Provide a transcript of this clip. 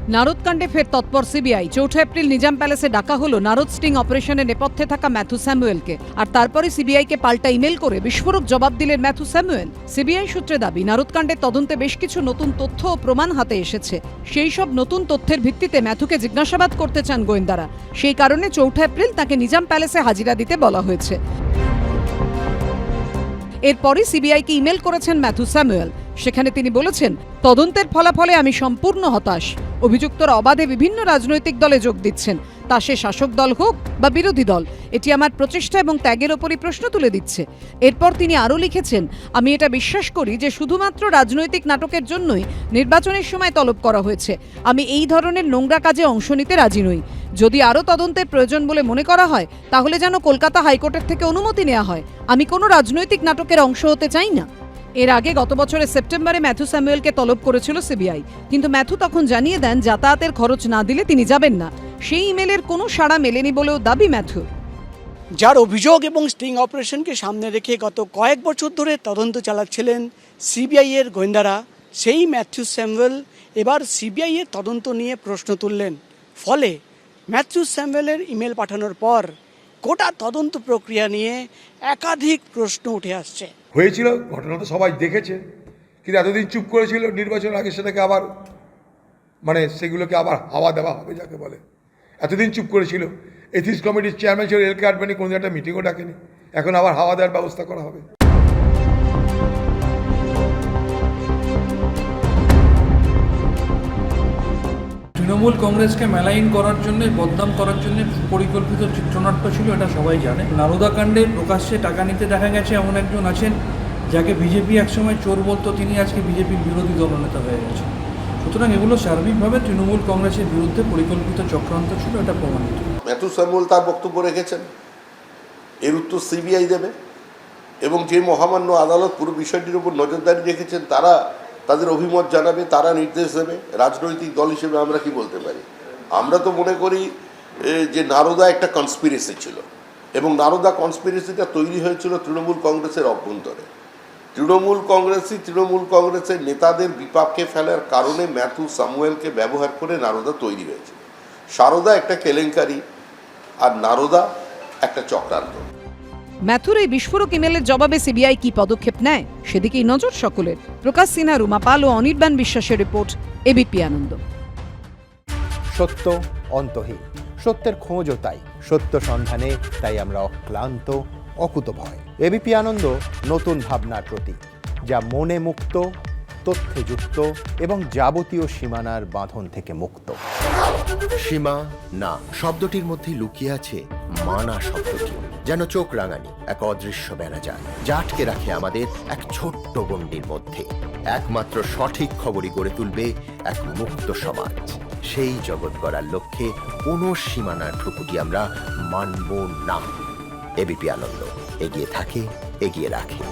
নারদকাণ্ডে ফের তৎপর CBI. 4 April Nizam প্যালেসে ডাকা হলো নারদ স্টিং অপারেশনের নেপথ্যে থাকা ম্যাথু স্যামুয়েলকে। আর তারপরে সিবিআইকে পাল্টা ইমেল করে বিস্ফোরক জবাব দিলেন ম্যাথু স্যামুয়েল। সিবিআই সূত্রে দাবি, নারদকাণ্ডের তদন্তে বেশ কিছু নতুন তথ্য ও প্রমাণ হাতে এসেছে। সেই সব নতুন তথ্যের ভিত্তিতে ম্যাথুকে জিজ্ঞাসাবাদ করতে চান গোয়েন্দারা। সেই কারণে 4 এপ্রিল তাকে নিজাম প্যালেসে হাজিরা দিতে বলা হয়েছে। এরপরই সিবিআইকে ইমেল করেছেন ম্যাথু স্যামুয়েল। সেখানে তিনি বলেছেন, তদন্তের ফলাফলে আমি সম্পূর্ণ হতাশ। অভিযুক্তরা অবাধে বিভিন্ন রাজনৈতিক দলে যোগ দিচ্ছেন, তা সে শাসক দল হোক বা বিরোধী দল। এটি আমার প্রচেষ্টা এবং ত্যাগের ওপরই প্রশ্ন তুলে দিচ্ছে। এরপর তিনি আরও লিখেছেন, আমি এটা বিশ্বাস করি যে শুধুমাত্র রাজনৈতিক নাটকের জন্যই নির্বাচনের সময় তলব করা হয়েছে। আমি এই ধরনের নোংরা কাজে অংশ নিতে রাজি নই। যদি আরও তদন্তের প্রয়োজন বলে মনে করা হয়, তাহলে যেন কলকাতা হাইকোর্টের থেকে অনুমতি নেওয়া হয়। আমি কোনো রাজনৈতিক নাটকের অংশ হতে চাই না। এর আগে গত বছরের সেপ্টেম্বরে ম্যাথু স্যামুয়েলকে তলব করেছিল সিবিআই, কিন্তু ম্যাথু তখন জানিয়ে দেন যাতায়াতের খরচ না দিলে তিনি যাবেন না। সেই ইমেলের কোনো সাড়া মেলেনি বলেও দাবি ম্যাথুর। যার অভিযোগ এবং স্টিং অপারেশনকে সামনে রেখে গত কয়েক বছর ধরে তদন্ত চালাচ্ছিলেন সিবিআই এর গোয়েন্দারা, সেই ম্যাথু স্যামুয়েল এবার সিবিআই এর তদন্ত নিয়ে প্রশ্ন তুললেন। ফলে ম্যাথু স্যামুয়েলের ইমেল পাঠানোর পর গোটা তদন্ত প্রক্রিয়া নিয়ে একাধিক প্রশ্ন উঠে আসছে। হয়েছিল ঘটনা তো সবাই দেখেছে, কিন্তু এতদিন চুপ করেছিল। নির্বাচন আগে সেটাকে আবার সেগুলোকে আবার হাওয়া দেওয়া হবে যাকে বলে। এতদিন চুপ করেছিল। এথিক্স কমিটির চেয়ারম্যান ছিল এল কে আডবাণী, কোনো একটা মিটিংও ডাকেনি। এখন আবার হাওয়া দেওয়ার ব্যবস্থা করা হবে। তৃণমূল কংগ্রেসকে মেলাইন করার জন্য, বদনাম করার জন্য পরিকল্পিত চিত্রনাট্য ছিল, এটা সবাই জানে। নারদাকাণ্ডে প্রকাশ্যে টাকা নিতে দেখা গেছে এমন একজন আছেন যাকে বিজেপি একসময় চোর বলতো, তিনি আজকে বিজেপির বিরোধী দলনেতা হয়ে গেছেন। সুতরাং এগুলো সার্বিকভাবে তৃণমূল কংগ্রেসের বিরুদ্ধে পরিকল্পিত চক্রান্ত ছিল, এটা প্রমাণিত। ম্যাথু স্যামুয়েল তার বক্তব্য রেখেছেন, এর উত্তর সিবিআই দেবে। এবং যে মহামান্য আদালত পুরো বিষয়টির উপর নজরদারি রেখেছেন, তারা তাদের অভিমত জানাবে, তারা নির্দেশ দেবে। রাজনৈতিক দল হিসেবে আমরা কি বলতে পারি? আমরা তো মনে করি যে নারদা একটা কনস্পিরেসি ছিল, এবং নারদা কনস্পিরেসিটা তৈরি হয়েছিল তৃণমূল কংগ্রেসের অভ্যন্তরে। তৃণমূল কংগ্রেসের নেতাদের বিপাকে ফেলার কারণে ম্যাথু স্যামুয়েলকে ব্যবহার করে নারদা তৈরি হয়েছে। সারদা একটা কেলেঙ্কারি, আর নারদা একটা চক্রান্ত। ম্যাথুর এই বিস্ফোরক ইমেলের জবাবে সিবিআই কি পদক্ষেপ নেয়, সেদিকেই নজর সকলের। প্রকাশ সিনহা, রুমা পাল ও অনির্বাণ বিশ্বাসের রিপোর্ট, এবিপি আনন্দ। সত্য অন্তহীন, সত্যের খোঁজও তাই, সত্য সন্ধানে তাই আমরা অক্লান্ত, অকুতভয়। এবিপি আনন্দ নতুন ভাবনার প্রতীক, যা মনে মুক্ত, তথ্যে যুক্ত এবং যাবতীয় সীমানার বাঁধন থেকে মুক্ত। সীমা না শব্দটির মধ্যে লুকিয়ে আছে মানা শব্দটি, যেন চোখ রাঙানি এক অদৃশ্য বেড়াজাল, যা আটকে রাখে আমাদের এক ছোট্ট গণ্ডির মধ্যে। একমাত্র সঠিক খবরই গড়ে তুলবে এক মুক্ত সমাজ। সেই জগৎ গড়ার লক্ষ্যে কোনো সীমানার ঠুকুটি আমরা মানব না। এবিপি আনন্দ এগিয়ে থাকে, এগিয়ে রাখে।